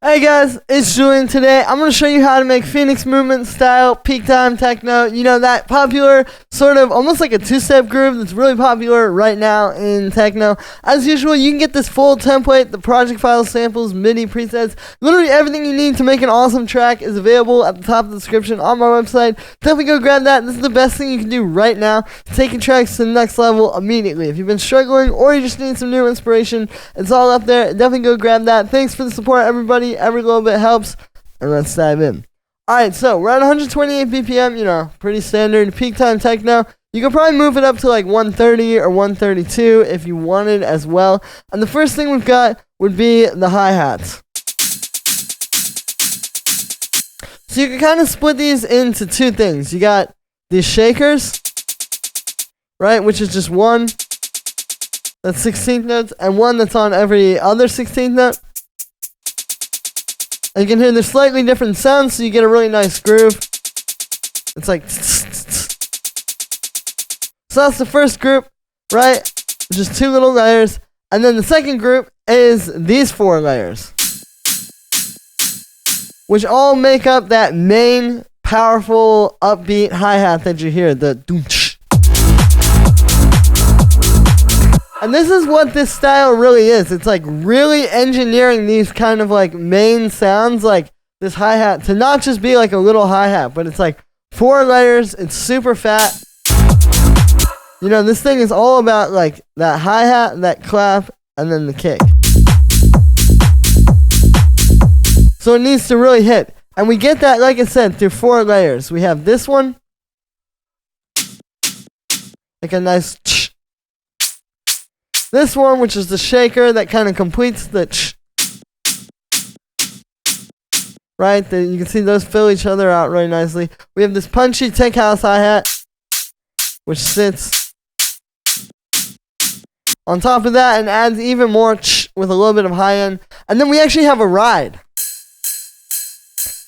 Hey guys, it's Julian. Today I'm going to show you how to make Phoenix movement style peak time techno. You know, that popular sort of almost like a two-step groove that's really popular right now in techno. As usual, you can get this full template, the project file samples, MIDI presets, literally everything you need to make an awesome track is available at the top of the description on my website. Definitely go grab that. This is the best thing you can do right now to take your tracks to the next level immediately. If you've been struggling or you just need some new inspiration, it's all up there. Definitely go grab that. Thanks for the support, everybody. Every little bit helps, and let's dive in. Alright, so we're at 128 BPM, you know, pretty standard peak time techno. You can probably move it up to like 130 or 132 if you wanted as well. And the first thing we've got would be the hi-hats. So you can kind of split these into two things. You got these shakers, right, which is just one that's 16th notes, and one that's on every other 16th note. And you can hear the slightly different sounds, so you get a really nice groove. It's like... So that's the first group, right? Just two little layers. And then the second group is these four layers, which all make up that main, powerful, upbeat hi-hat that you hear, the doom-ch. And this is what this style really is. It's like really engineering these kind of like main sounds, like this hi-hat, to not just be like a little hi-hat, but it's like four layers. It's super fat. You know, this thing is all about like that hi-hat, that clap, and then the kick. So it needs to really hit. And we get that, like I said, through four layers. We have this one, like a nice ch. This one, which is the shaker that kind of completes the ch. Right? You can see those fill each other out really nicely. We have this punchy tech house hi-hat, which sits on top of that and adds even more ch with a little bit of high end. And then we actually have a ride.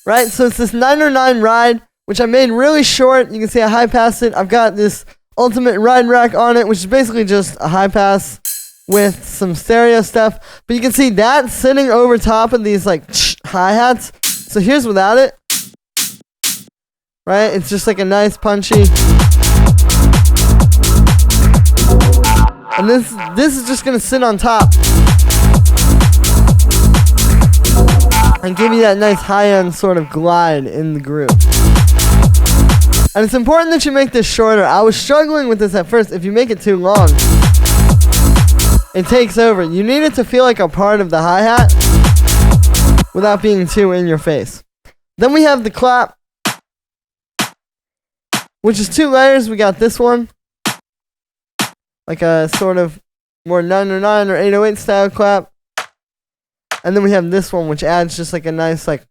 Right? So it's this 909 ride, which I made really short. You can see I high-passed it. I've got this ultimate ride rack on it, which is basically just a high pass with some stereo stuff. But you can see that sitting over top of these like hi-hats. So here's without it. Right? It's just like a nice punchy. And this is just going to sit on top and give you that nice high-end sort of glide in the groove. And it's important that you make this shorter. I was struggling with this at first. If you make it too long, it takes over. You need it to feel like a part of the hi-hat without being too in your face. Then we have the clap, which is two layers. We got this one, like a sort of more 909 or 808 style clap. And then we have this one, which adds just like a nice like...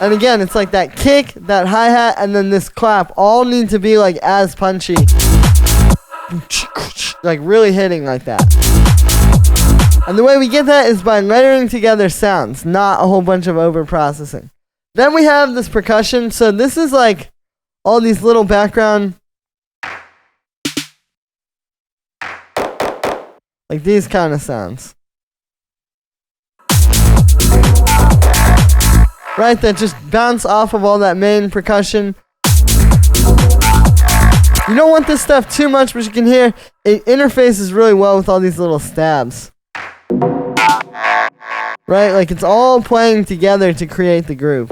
And again, it's like that kick, that hi-hat, and then this clap all need to be like as punchy. Like really hitting like that. And the way we get that is by layering together sounds, not a whole bunch of over-processing. Then we have this percussion. So this is like all these little background, like these kind of sounds. Right, that just bounce off of all that main percussion. You don't want this stuff too much, but you can hear it interfaces really well with all these little stabs. Right, like it's all playing together to create the groove.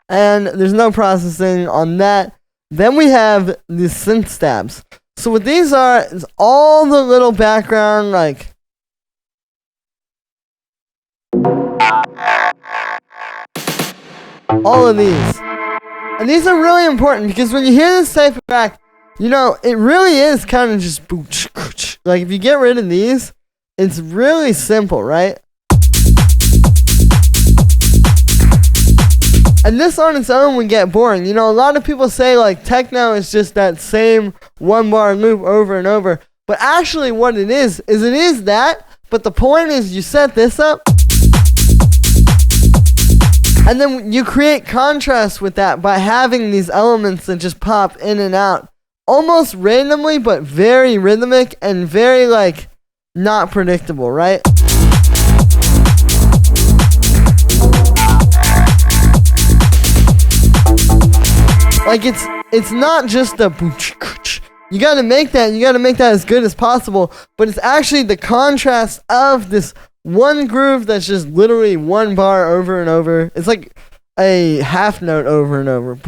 And there's no processing on that. Then we have the synth stabs. So what these are is all the little background, like... all of these. And these are really important because when you hear this type of track, you know, it really is kind of just... like, if you get rid of these, it's really simple, right? And this on its own would get boring. You know, a lot of people say, like, techno is just that same one-bar loop over and over. But actually what it is it is that, but the point is you set this up, and then you create contrast with that by having these elements that just pop in and out almost randomly, but very rhythmic and very like not predictable, right? Like it's not just a you gotta make that as good as possible, but it's actually the contrast of this one groove that's just literally one bar over and over. It's like a half note over and over,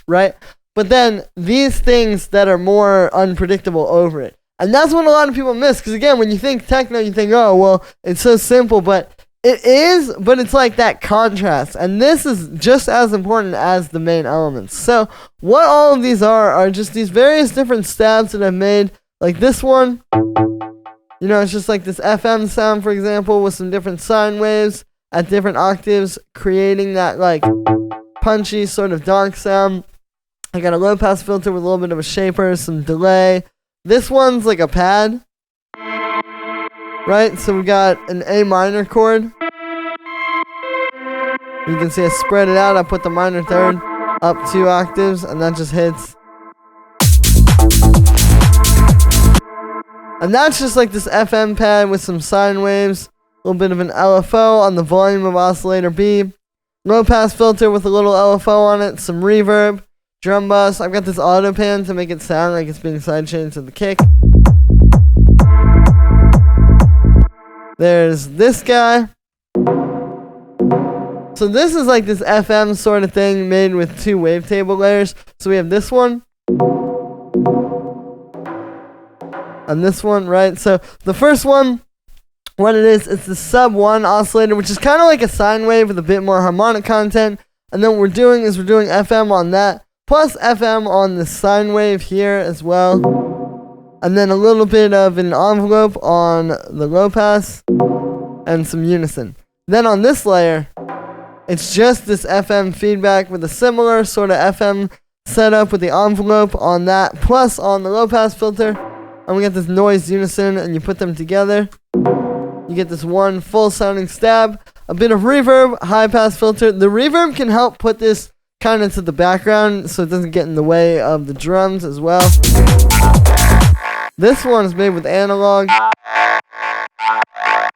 right? But then these things that are more unpredictable over it. And that's what a lot of people miss, because again, when you think techno, you think, oh, well, it's so simple, but it is, but it's like that contrast. And this is just as important as the main elements. So what all of these are just these various different stabs that I've made. Like this one, you know, it's just like this FM sound, for example, with some different sine waves at different octaves, creating that like punchy sort of dark sound. I got a low pass filter with a little bit of a shaper, some delay. This one's like a pad, right? So we got an A minor chord. You can see I spread it out. I put the minor third up 2 octaves, and that just hits. And that's just like this FM pad with some sine waves, a little bit of an LFO on the volume of oscillator B, low pass filter with a little LFO on it, some reverb, drum bus. I've got this auto pan to make it sound like it's being sidechained to the kick. There's this guy. So this is like this FM sort of thing made with 2 wavetable layers. So we have this one and this one, right? So the first one, what it is, it's the sub 1 oscillator, which is kind of like a sine wave with a bit more harmonic content. And then what we're doing is we're doing FM on that, plus FM on the sine wave here as well. And then a little bit of an envelope on the low pass and some unison. Then on this layer, it's just this FM feedback with a similar sort of FM setup with the envelope on that, plus on the low pass filter. And we get this noise unison, and you put them together. You get this one full sounding stab, a bit of reverb, high pass filter. The reverb can help put this kind of to the background so it doesn't get in the way of the drums as well. This one is made with analog.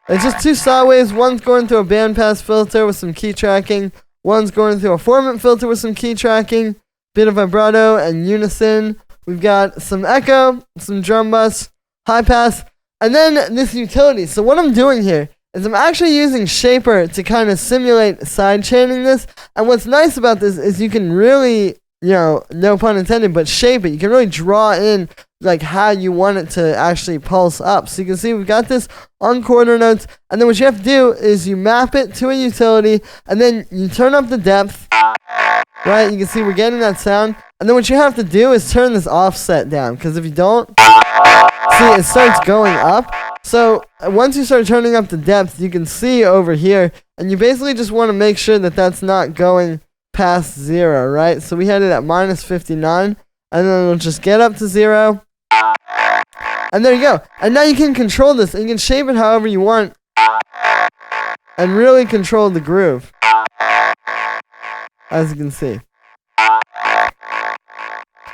It's just 2 saw waves. One's going through a bandpass filter with some key tracking. One's going through a formant filter with some key tracking. Bit of vibrato and unison. We've got some echo, some drum bus, high pass, and then this utility. So what I'm doing here is I'm actually using shaper to kind of simulate side chaining this. And what's nice about this is you can really, you know, no pun intended, but shape it. You can really draw in like how you want it to actually pulse up. So you can see we've got this on quarter notes, and then what you have to do is you map it to a utility, and then you turn up the depth, right? You can see we're getting that sound, and then what you have to do is turn this offset down, because if you don't, see, it starts going up. So once you start turning up the depth, you can see over here, and you basically just want to make sure that that's not going past 0, right? So we had it at minus 59, and then it'll just get up to 0. And there you go. And now you can control this, and you can shape it however you want, and really control the groove, as you can see.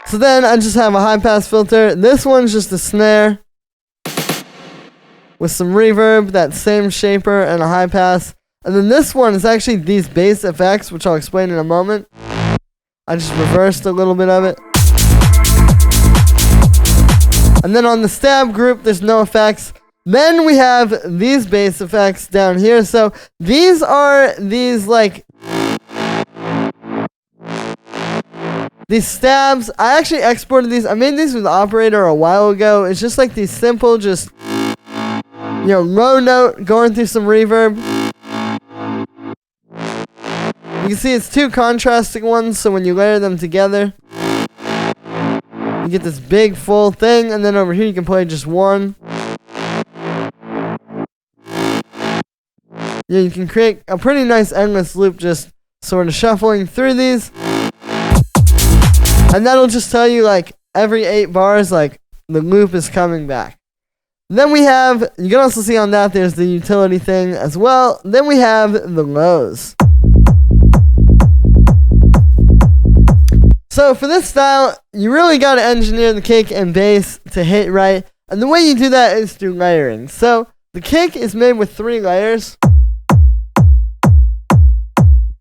So then I just have a high pass filter. This one's just a snare with some reverb, that same shaper, and a high pass. And then this one is actually these bass effects, which I'll explain in a moment. I just reversed a little bit of it. And then on the stab group, there's no effects. Then we have these bass effects down here. So these are these like these stabs. I actually exported these. I made these with Operator a while ago. It's just like these simple, just, you know, low note going through some reverb. You can see it's 2 contrasting ones, so when you layer them together, you get this big full thing, and then over here you can play just one. Yeah, you can create a pretty nice endless loop just sort of shuffling through these. And that'll just tell you, like, every 8 bars, like, the loop is coming back. Then we have, you can also see on that there's the utility thing as well. Then we have the lows. So for this style, you really got to engineer the kick and bass to hit right. And the way you do that is through layering. So the kick is made with 3 layers.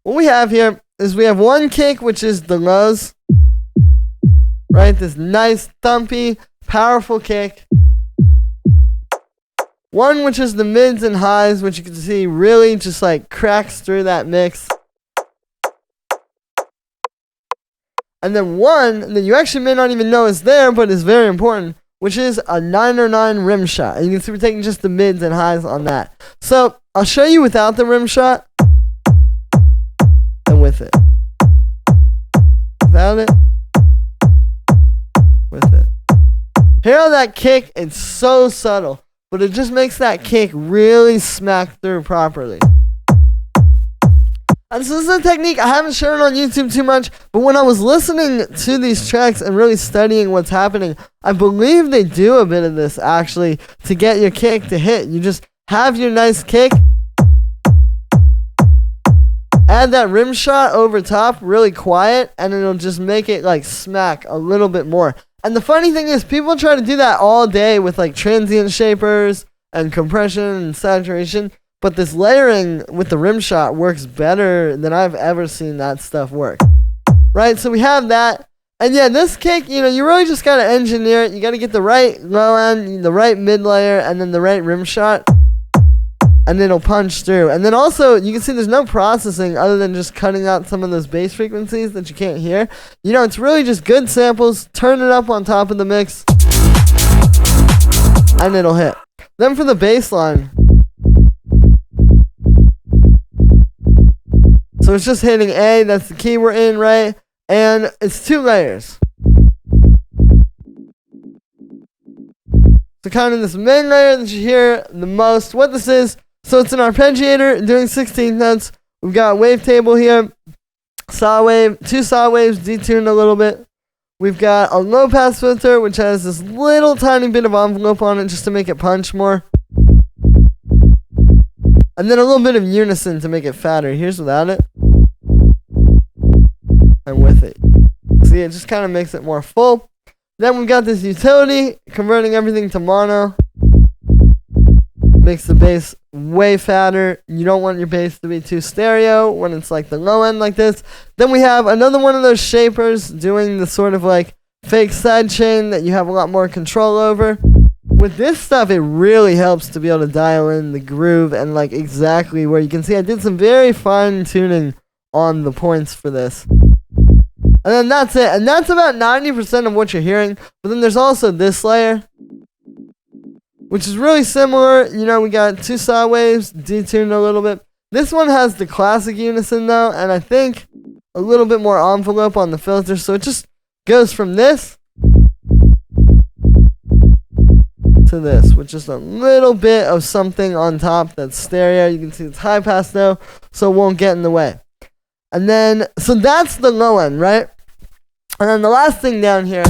What we have here is we have one kick, which is the lows. Right? This nice, thumpy, powerful kick. One, which is the mids and highs, which you can see really just like cracks through that mix. And then one that you actually may not even know is there, but is very important, which is a 909 rim shot. And you can see we're taking just the mids and highs on that. So I'll show you without the rim shot and with it. Without it, with it. Hear how that kick, it's so subtle, but it just makes that kick really smack through properly. And so this is a technique I haven't shown on YouTube too much, but when I was listening to these tracks and really studying what's happening, I believe they do a bit of this actually to get your kick to hit. You just have your nice kick, add that rim shot over top really quiet, and it'll just make it like smack a little bit more. And the funny thing is, people try to do that all day with like transient shapers and compression and saturation. But this layering with the rim shot works better than I've ever seen that stuff work. Right? So we have that. And yeah, this kick, you really just got to engineer it. You got to get the right low end, the right mid layer, and then the right rim shot. And then it'll punch through. And then also, you can see there's no processing other than just cutting out some of those bass frequencies that you can't hear. It's really just good samples. Turn it up on top of the mix. And it'll hit. Then for the bass line. So it's just hitting A, that's the key we're in, right? And it's 2 layers. So kind of this main layer that you hear the most. What this is, so it's an arpeggiator doing 16th notes. We've got a wavetable here, saw wave, 2 saw waves detuned a little bit. We've got a low pass filter, which has this little tiny bit of envelope on it just to make it punch more. And then a little bit of unison to make it fatter. Here's without it. And with it. See, it just kind of makes it more full. Then we've got this utility, converting everything to mono. Makes the bass way fatter. You don't want your bass to be too stereo when it's like the low end like this. Then we have another one of those shapers doing the sort of like fake sidechain that you have a lot more control over. With this stuff, it really helps to be able to dial in the groove and like exactly where you can see I did some very fine tuning on the points for this. And then that's it. And that's about 90% of what you're hearing. But then there's also this layer, which is really similar. We got 2 saw waves, detuned a little bit. This one has the classic unison though, and I think a little bit more envelope on the filter. So it just goes from this to this, with just a little bit of something on top that's stereo. You can see it's high pass though, so it won't get in the way. And then, so that's the low end, right? And then the last thing down here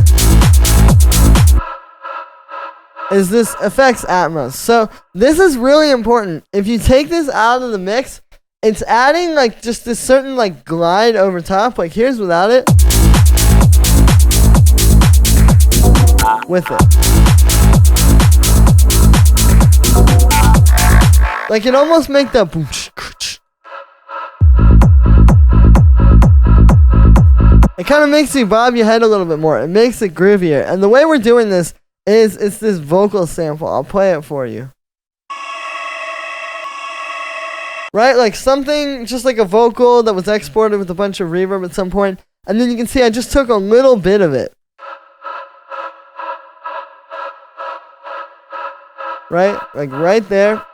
is this effects atmos. So this is really important. If you take this out of the mix, it's adding like just this certain like glide over top. Like here's without it. With it. Like it almost make the boom. It kind of makes you bob your head a little bit more. It makes it groovier. And the way we're doing this is it's this vocal sample. I'll play it for you. Right? Like something, just like a vocal that was exported with a bunch of reverb at some point. And then you can see I just took a little bit of it. Right? Like right there.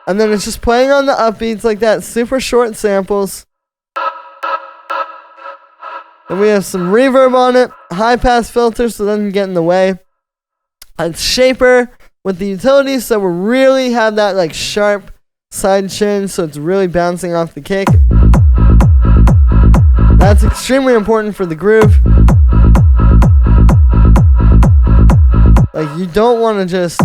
And then it's just playing on the upbeats like that. Super short samples. And we have some reverb on it, high pass filter so it doesn't get in the way. It's shaper with the utilities, so we really have that like sharp side chin, so it's really bouncing off the kick. That's extremely important for the groove. Like you don't want to just,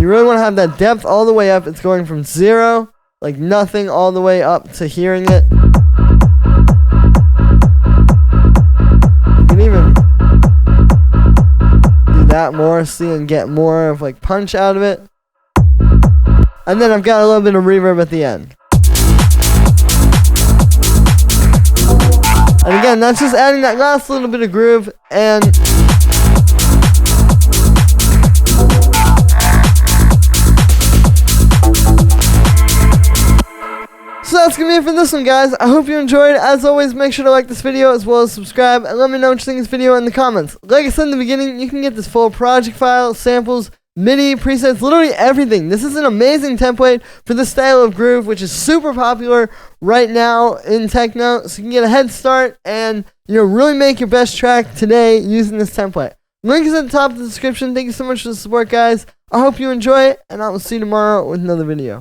you really want to have that depth all the way up. It's going from 0, like nothing, all the way up to hearing it. that more, see, and get more of like punch out of it. And then I've got a little bit of reverb at the end. And again, that's just adding that last little bit of groove. And so that's gonna be it for this one, guys. I hope you enjoyed. As always, make sure to like this video as well as subscribe, and let me know what you think of this video in the comments. Like I said in the beginning, you can get this full project file, samples, MIDI, presets, literally everything. This is an amazing template for this style of groove, which is super popular right now in techno. So you can get a head start and, you know, really make your best track today using this template. Link is at the top of the description. Thank you so much for the support, guys. I hope you enjoy it, and I will see you tomorrow with another video.